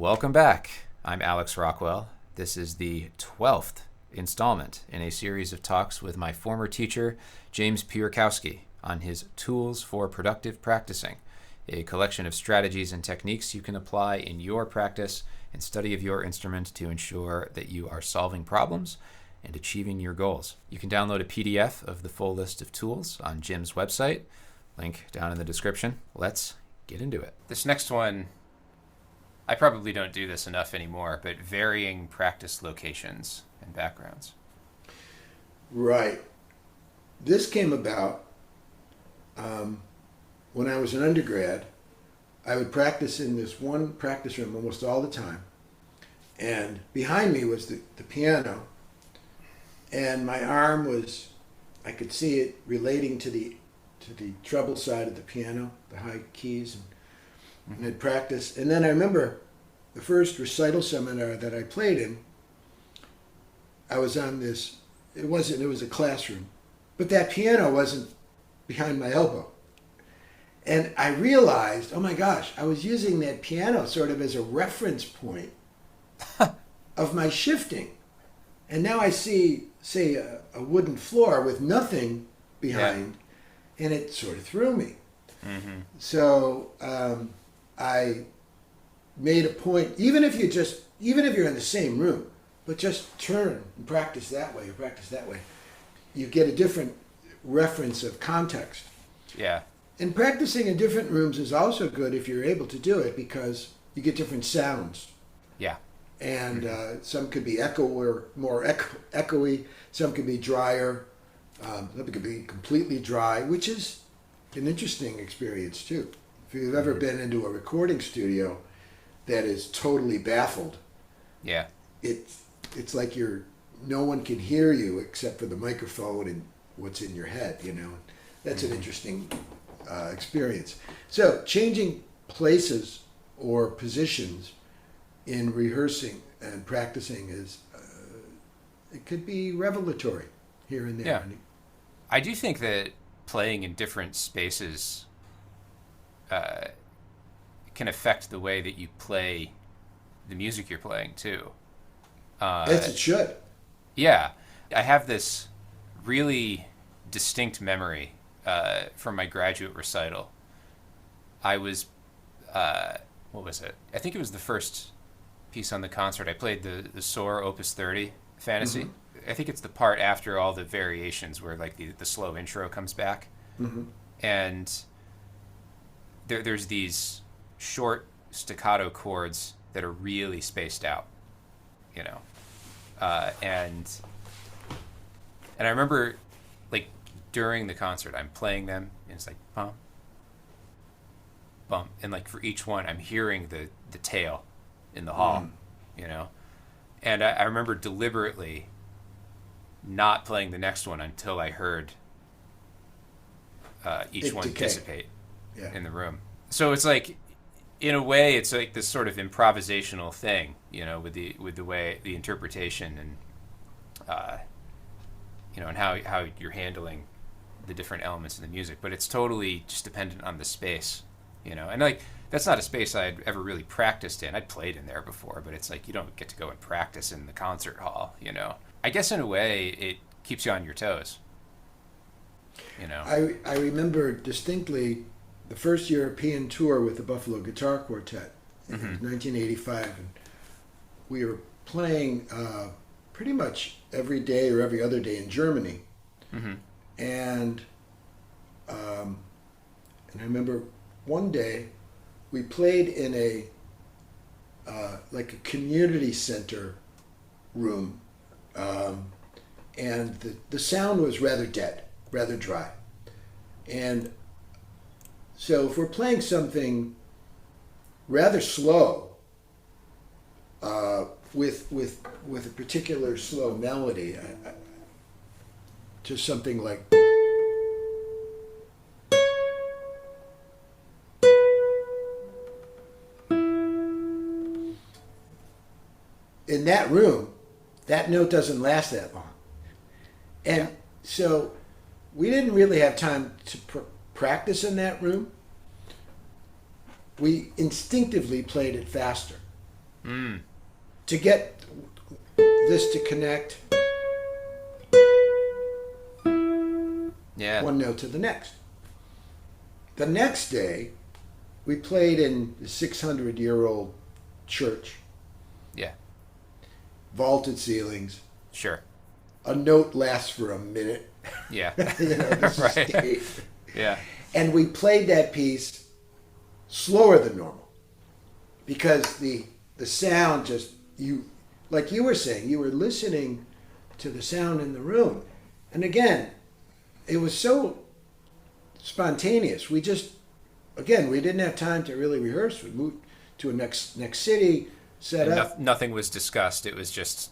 Welcome back. I'm Alex Rockwell. This is the 12th installment in a series of talks with my former teacher, James Piorkowski, on his Tools for Productive Practicing, a collection of strategies and techniques you can apply in your practice and study of your instrument to ensure that you are solving problems and achieving your goals. You can download a PDF of the full list of tools on Jim's website, link down in the description. Let's get into it. This next one, I probably don't do this enough anymore, but varying practice locations and backgrounds. Right. This came about when I was an undergrad. I would practice in this one practice room almost all the time. And behind me was the piano. And my arm was, I could see it relating to the treble side of the piano, the high keys. And I'd practice. And then I remember the first recital seminar that I played in, I was on this, it was a classroom, but that piano wasn't behind my elbow. And I realized, oh my gosh, I was using that piano sort of as a reference point of my shifting. And now I see, say, a wooden floor with nothing behind, and it sort of threw me. Mm-hmm. So I made a point, even if you're in the same room, but just turn and practice that way or practice that way, you get a different reference of context. Yeah. And practicing in different rooms is also good if you're able to do it because you get different sounds. Yeah. And some could be more echoey, some could be drier, some could be completely dry, which is an interesting experience too. If you've ever been into a recording studio that is totally baffled, yeah, it's like no one can hear you except for the microphone and what's in your head, you know. That's an interesting experience. So changing places or positions in rehearsing and practicing is, it could be revelatory here and there. Yeah. I do think that playing in different spaces can affect the way that you play the music you're playing too. Yes, it should. Yeah. I have this really distinct memory from my graduate recital. I was, what was it? I think it was the first piece on the concert. I played the Soar Opus 30 Fantasy. Mm-hmm. I think it's the part after all the variations where like the slow intro comes back. Mm-hmm. And there's these short staccato chords that are really spaced out, you know. And I remember like during the concert I'm playing them and it's like bum, bum, and like for each one I'm hearing the tail in the hall, you know. And I remember deliberately not playing the next one until I heard each one dissipate in the room. So it's like, in a way, it's like this sort of improvisational thing, you know, with the way the interpretation and you know, and how you're handling the different elements of the music. But it's totally just dependent on the space, you know. And like that's not a space I'd ever really practiced in. I'd played in there before, but it's like you don't get to go and practice in the concert hall, you know. I guess in a way it keeps you on your toes, you know. I remember distinctly the first European tour with the Buffalo Guitar Quartet in 1985, and we were playing pretty much every day or every other day in Germany. Mm-hmm. And I remember one day we played in a like a community center room, and the sound was rather dead, rather dry. And so if we're playing something rather slow, with a particular slow melody, just something like in that room, that note doesn't last that long. And so we didn't really have time to practice in that room. We instinctively played it faster. to get this to connect Yeah. one note to the next. The next day, we played in the 600-year-old church, Yeah. vaulted ceilings. Sure. A note lasts for a minute. Yeah. This is Right. state. Yeah. And we played that piece slower than normal because the sound just, like you were saying, you were listening to the sound in the room. And again, it was so spontaneous. We didn't have time to really rehearse. We moved to a next city, set up. Nothing was discussed. It was just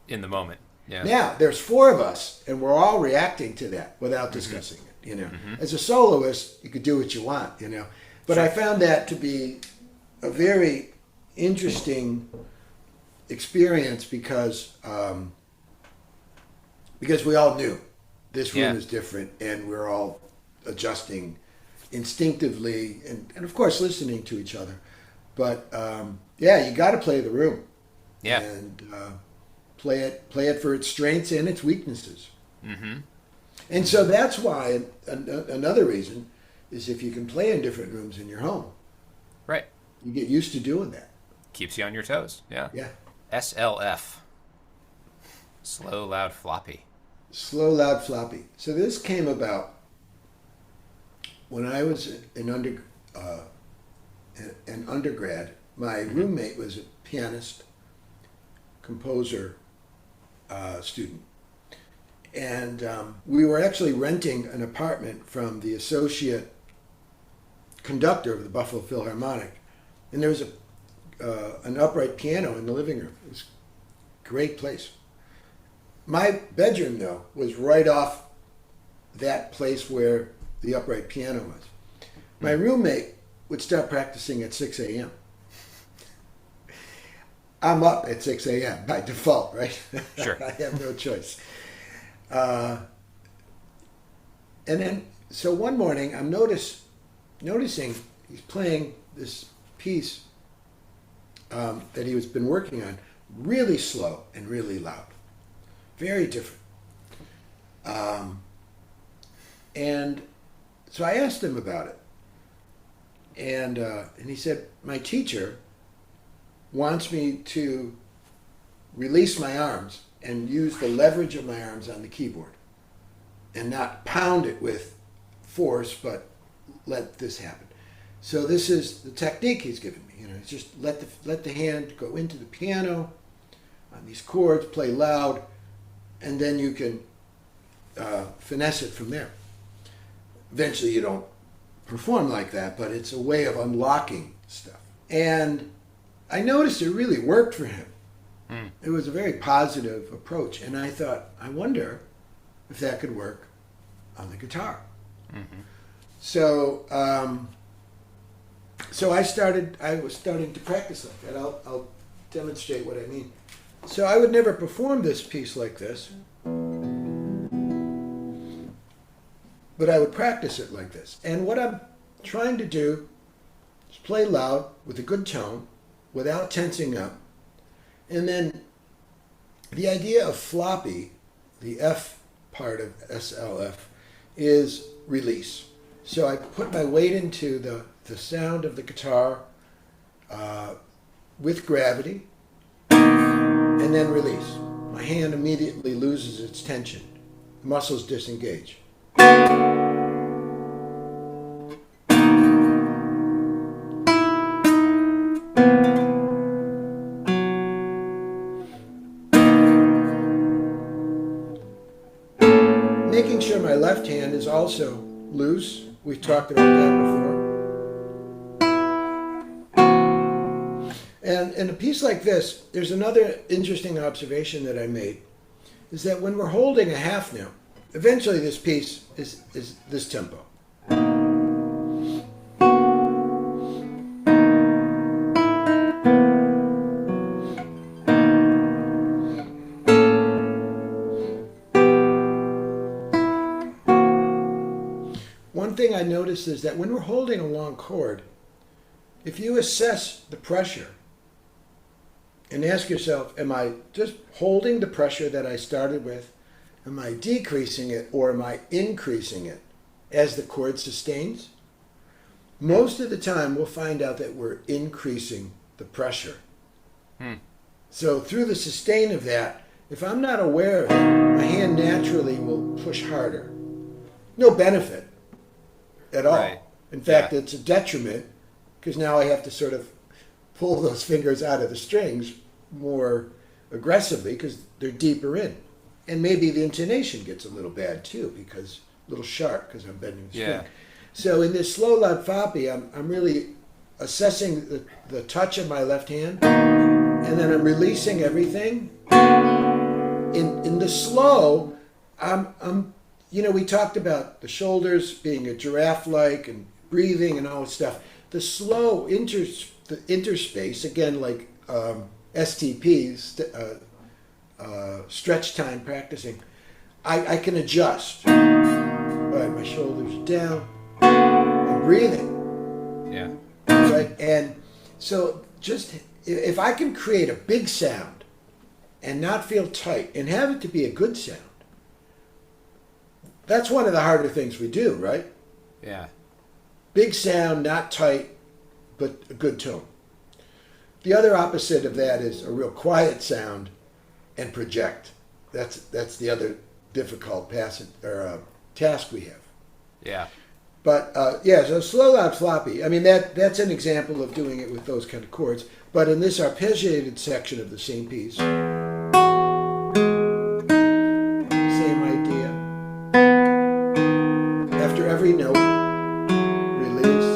in the moment. Yeah. Now, there's 4 of us, and we're all reacting to that without discussing it, As a soloist, you could do what you want, But I found that to be a very interesting experience because we all knew this room is different, and we're all adjusting instinctively and of course listening to each other. But you got to play the room. Yeah. And play it for its strengths and its weaknesses. And so that's why another reason is if you can play in different rooms in your home, Right. you get used to doing that. Keeps you on your toes. Yeah. Yeah. S.L.F. Slow, loud, floppy. Slow, loud, floppy. So this came about when I was an undergrad. My roommate was a pianist, composer, student. And we were actually renting an apartment from the associate conductor of the Buffalo Philharmonic. And there was an upright piano in the living room. It was a great place. My bedroom, though, was right off that place where the upright piano was. My roommate would start practicing at 6 a.m. I'm up at 6 a.m. by default, right? Sure. I have no choice. And then, so one morning, I'm noticing he's playing this piece that he was been working on, really slow and really loud, very different. And so I asked him about it, and he said, my teacher wants me to release my arms and use the leverage of my arms on the keyboard and not pound it with force, but let this happen. So this is the technique he's given me. It's just let the hand go into the piano on these chords, play loud, and then you can finesse it from there. Eventually you don't perform like that, but it's a way of unlocking stuff. And I noticed it really worked for him. It was a very positive approach, and I thought, I wonder if that could work on the guitar. So, so I was starting to practice like that. I'll demonstrate what I mean. So I would never perform this piece like this, but I would practice it like this. And what I'm trying to do is play loud with a good tone without tensing up. And then the idea of floppy, the F part of S.L.F, is release. So I put my weight into the sound of the guitar with gravity, and then release. My hand immediately loses its tension. The muscles disengage. Making sure my left hand is also loose. We've talked about that before. And in a piece like this, there's another interesting observation that I made, is that when we're holding a half note, eventually this piece is this tempo. One thing I noticed is that when we're holding a long chord, if you assess the pressure and ask yourself, am I just holding the pressure that I started with? Am I decreasing it or am I increasing it as the chord sustains? Most of the time we'll find out that we're increasing the pressure. So through the sustain of that, if I'm not aware of it, my hand naturally will push harder. No benefit at all. Right. In fact, it's a detriment because now I have to sort of pull those fingers out of the strings more aggressively because they're deeper in. And maybe the intonation gets a little bad too, because a little sharp because I'm bending the string. Yeah. So in this slow loud floppy, I'm really assessing the touch of my left hand, and then I'm releasing everything. In the slow, I'm we talked about the shoulders being a giraffe-like and breathing and all this stuff. The slow the interspace, again, like STPs, stretch time practicing, I can adjust. Right, my shoulders down, I'm breathing. Yeah. Right, and so just if I can create a big sound and not feel tight and have it to be a good sound, that's one of the harder things we do, right? Yeah. Big sound, not tight, but a good tone. The other opposite of that is a real quiet sound and project. That's the other difficult task we have. Yeah. But so slow loud floppy. I mean that's an example of doing it with those kind of chords. But in this arpeggiated section of the same piece, same idea. After every note, release.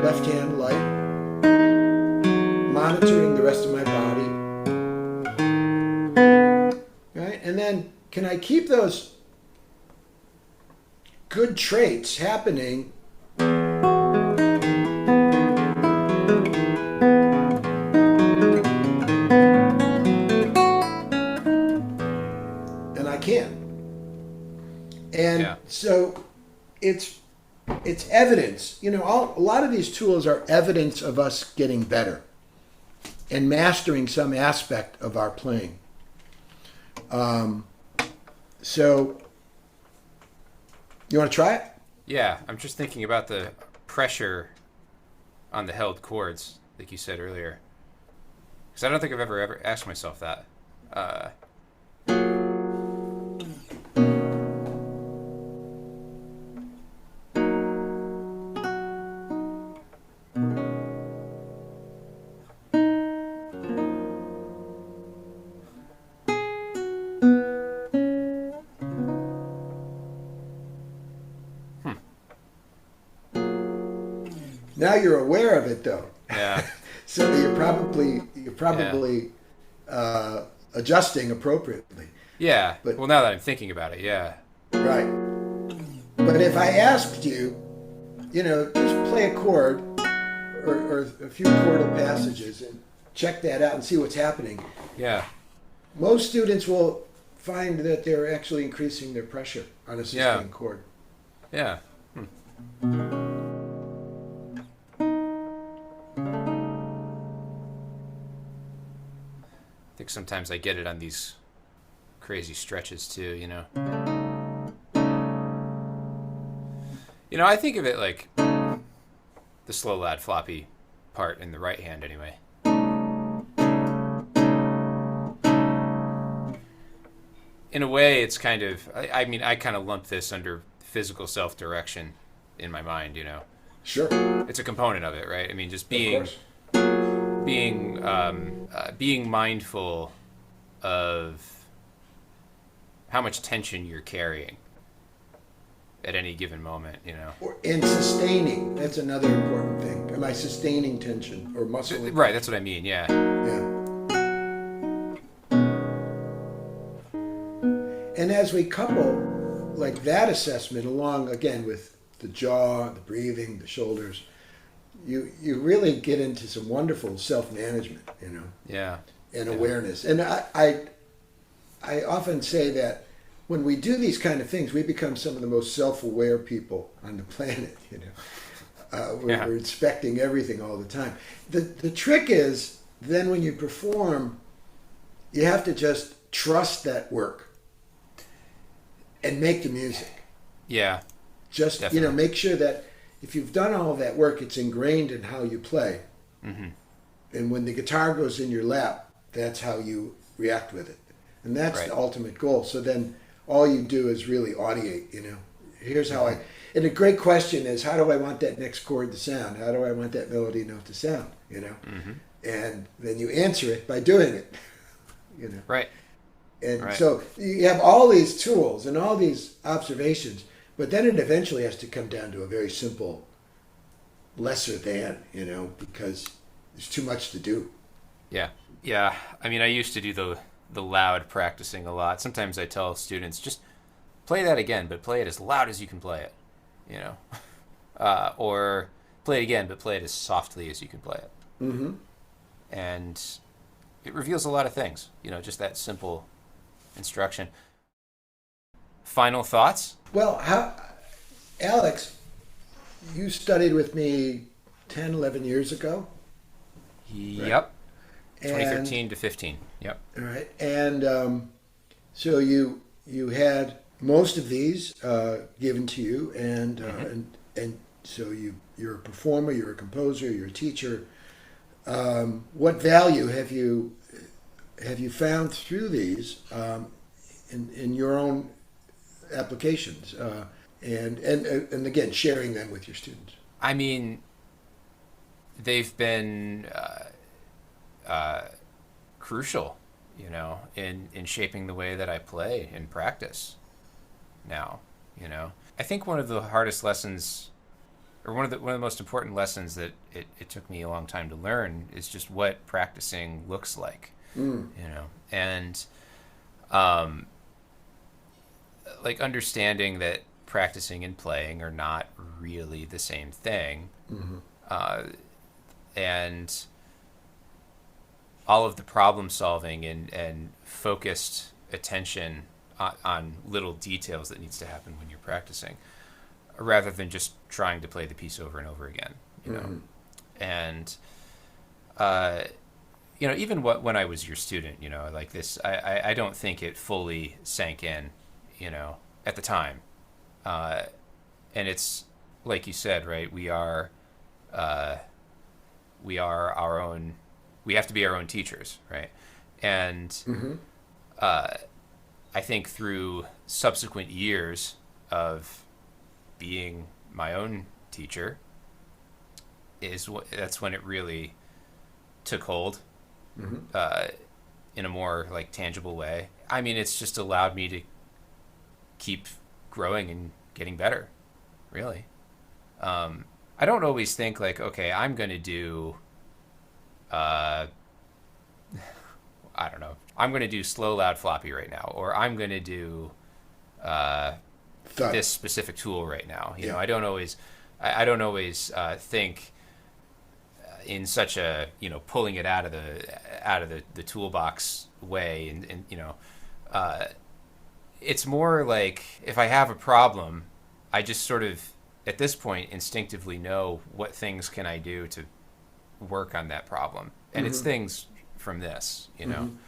Left hand light. Monitoring the rest of my body. Right? And then can I keep those good traits happening and I can. And so it's evidence. A lot of these tools are evidence of us getting better and mastering some aspect of our playing. So you want to try it? Yeah, I'm just thinking about the pressure on the held chords, like you said earlier. Because I don't think I've ever asked myself that. Now you're aware of it, though. Yeah. So you're probably adjusting appropriately. Yeah. But, well, now that I'm thinking about it, yeah. Right. But if I asked you, just play a chord or a few chordal passages and check that out and see what's happening. Yeah. Most students will find that they're actually increasing their pressure on a sustained chord. Yeah. I think sometimes I get it on these crazy stretches too, I think of it like the slow loud floppy part in the right hand anyway. In a way, it's kind of, I kind of lump this under physical self-direction in my mind, Sure. It's a component of it, right? I mean, just being mindful of how much tension you're carrying at any given moment, And sustaining. That's another important thing. Am I sustaining tension or muscle? Right, that's what I mean, yeah. Yeah. And as we couple like that assessment along, again, with the jaw, the breathing, the shoulders, you really get into some wonderful self-management, Yeah. and awareness. And I often say that when we do these kind of things, we become some of the most self-aware people on the planet, We're inspecting everything all the time. The trick is then when you perform, you have to just trust that work and make the music. Yeah. Just, definitely. make sure that if you've done all of that work, it's ingrained in how you play. Mm-hmm. And when the guitar goes in your lap, that's how you react with it. And that's Right. the ultimate goal. So then all you do is really audiate, Here's how and a great question is, how do I want that next chord to sound? How do I want that melody note to sound, Mm-hmm. And then you answer it by doing it, Right. And Right. so you have all these tools and all these observations, but then it eventually has to come down to a very simple lesser than, because there's too much to do. Yeah. Yeah. I mean, I used to do the loud practicing a lot. Sometimes I tell students, just play that again, but play it as loud as you can play it, or play it again, but play it as softly as you can play it. Mm-hmm. And it reveals a lot of things, just that simple instruction. Final thoughts? Well, Alex, you studied with me 10, 11 years ago. Yep. And, 2013 to 15. Yep. all right. And so you had most of these given to you, and and so you're a performer, you're a composer, you're a teacher. What value have you found through these in your own applications, and again sharing them with your students? I mean, they've been crucial, in shaping the way that I play and practice now. I think one of the hardest lessons, or one of the most important lessons that it took me a long time to learn, is just what practicing looks like. And like understanding that practicing and playing are not really the same thing. And all of the problem solving and focused attention on little details that needs to happen when you're practicing, rather than just trying to play the piece over and over again, and even when I was your student, like this, I don't think it fully sank in, at the time, and it's like you said, right? We are our own. We have to be our own teachers, right? And I think through subsequent years of being my own teacher, that's when it really took hold in a more like tangible way. I mean, it's just allowed me to keep growing and getting better, really. I don't always think like, okay, I'm going to do, I don't know, I'm going to do slow, loud, floppy right now, or I'm going to do this specific tool right now. You know, I don't always think in such a, pulling it out of the toolbox way, and it's more like if I have a problem, I just sort of at this point instinctively know what things can I do to work on that problem, and it's things from this,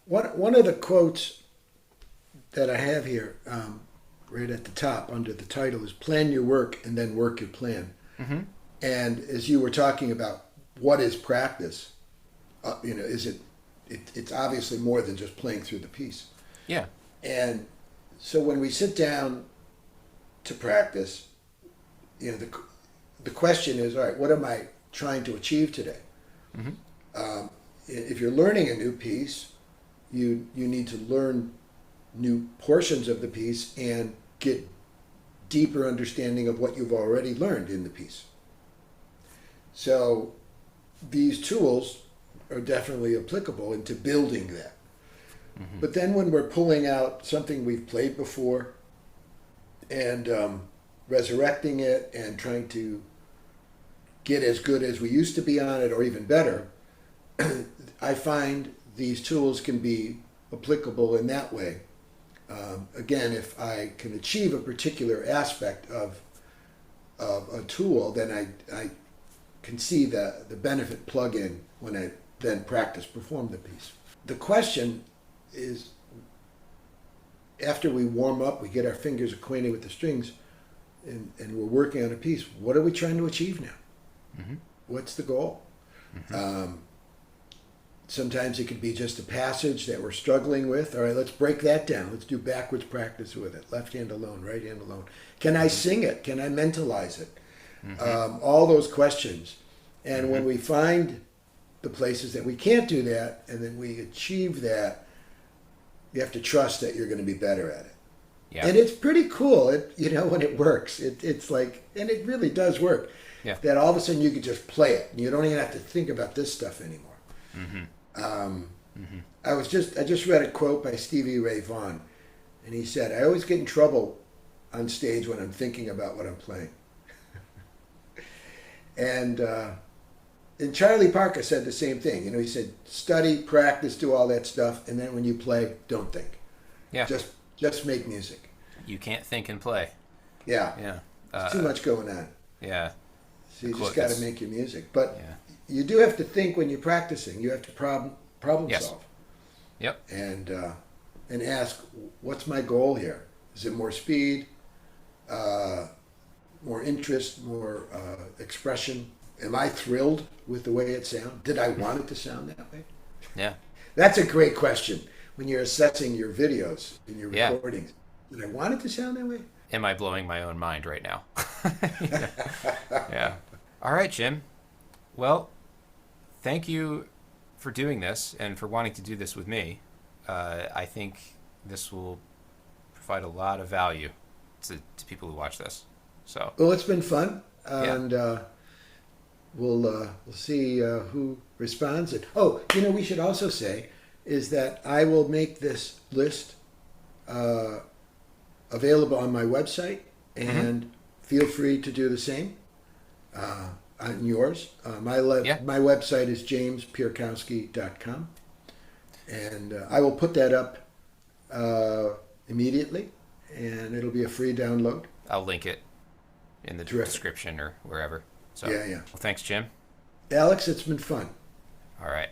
One of the quotes that I have here, right at the top under the title, is "Plan your work and then work your plan." And as you were talking about, what is practice? Is it's obviously more than just playing through the piece. Yeah. And so when we sit down to practice, the question is, all right, what am I trying to achieve today? If you're learning a new piece, you need to learn new portions of the piece and get deeper understanding of what you've already learned in the piece. So these tools are definitely applicable into building that. But then when we're pulling out something we've played before and resurrecting it and trying to get as good as we used to be on it or even better, I find these tools can be applicable in that way. Again, if I can achieve a particular aspect of a tool, then can see the benefit plug in when I then perform the piece. The question is, after we warm up, we get our fingers acquainted with the strings, and we're working on a piece, what are we trying to achieve now? Mm-hmm. What's the goal? Mm-hmm. Sometimes it could be just a passage that we're struggling with. All right, let's break that down. Let's do backwards practice with it. Left hand alone, right hand alone. Can I sing it? Can I mentalize it? Mm-hmm. All those questions. And when we find the places that we can't do that, and then we achieve that, you have to trust that you're going to be better at it. Yeah. And it's pretty cool, when it works. It's like, and it really does work. Yeah. That all of a sudden you can just play it. And you don't even have to think about this stuff anymore. Mm-hmm. I just read a quote by Stevie Ray Vaughan, and he said, "I always get in trouble on stage when I'm thinking about what I'm playing." And Charlie Parker said the same thing. He said, "Study, practice, do all that stuff, and then when you play, don't think. Yeah, just make music. You can't think and play. Yeah, yeah. There's too much going on. Yeah, so you just got to make your music, but." Yeah. You do have to think when you're practicing. You have to problem solve. Yep. And ask, what's my goal here? Is it more speed, more interest, more expression? Am I thrilled with the way it sounds? Did I want it to sound that way? Yeah. That's a great question when you're assessing your videos and your recordings. Did I want it to sound that way? Am I blowing my own mind right now? Yeah. All right, Jim. Well, thank you for doing this and for wanting to do this with me. I think this will provide a lot of value to people who watch this. So. Well, it's been fun, and we'll see who responds. Oh, we should also say is that I will make this list available on my website, and feel free to do the same. On yours. My website is jamespiorkowski.com, and I will put that up immediately, and it'll be a free download. I'll link it in the description or wherever. So, yeah. Well, thanks, Jim. Alex, it's been fun. All right.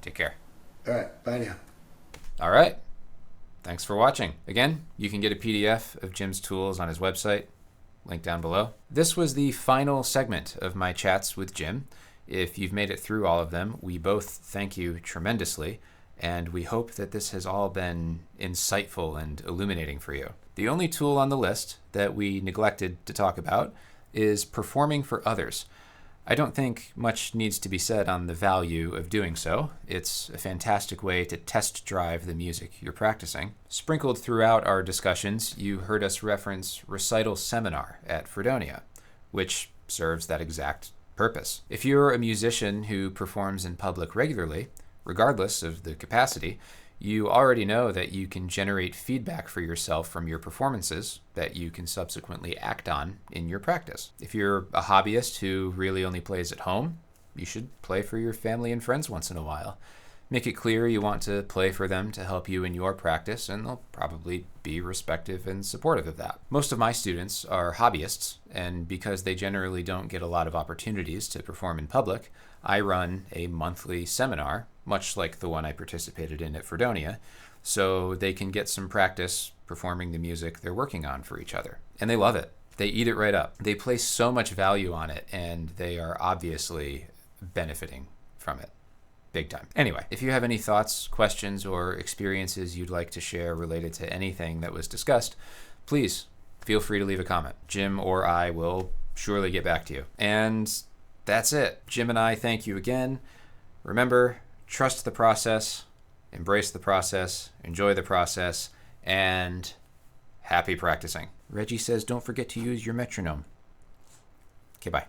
Take care. All right. Bye now. All right. Thanks for watching. Again, you can get a PDF of Jim's tools on his website. Link down below. This was the final segment of my chats with Jim. If you've made it through all of them, we both thank you tremendously, and we hope that this has all been insightful and illuminating for you. The only tool on the list that we neglected to talk about is performing for others. I don't think much needs to be said on the value of doing so. It's a fantastic way to test drive the music you're practicing. Sprinkled throughout our discussions, you heard us reference recital seminar at Fredonia, which serves that exact purpose. If you're a musician who performs in public regularly, regardless of the capacity, you already know that you can generate feedback for yourself from your performances that you can subsequently act on in your practice. If you're a hobbyist who really only plays at home, you should play for your family and friends once in a while. Make it clear you want to play for them to help you in your practice, and they'll probably be respectful and supportive of that. Most of my students are hobbyists, and because they generally don't get a lot of opportunities to perform in public, I run a monthly seminar, much like the one I participated in at Fredonia, so they can get some practice performing the music they're working on for each other. And they love it. They eat it right up. They place so much value on it, and they are obviously benefiting from it. Big time. Anyway, if you have any thoughts, questions, or experiences you'd like to share related to anything that was discussed, please feel free to leave a comment. Jim or I will surely get back to you. And that's it. Jim and I thank you again. Remember, trust the process, embrace the process, enjoy the process, and happy practicing. Reggie says don't forget to use your metronome. Okay, bye.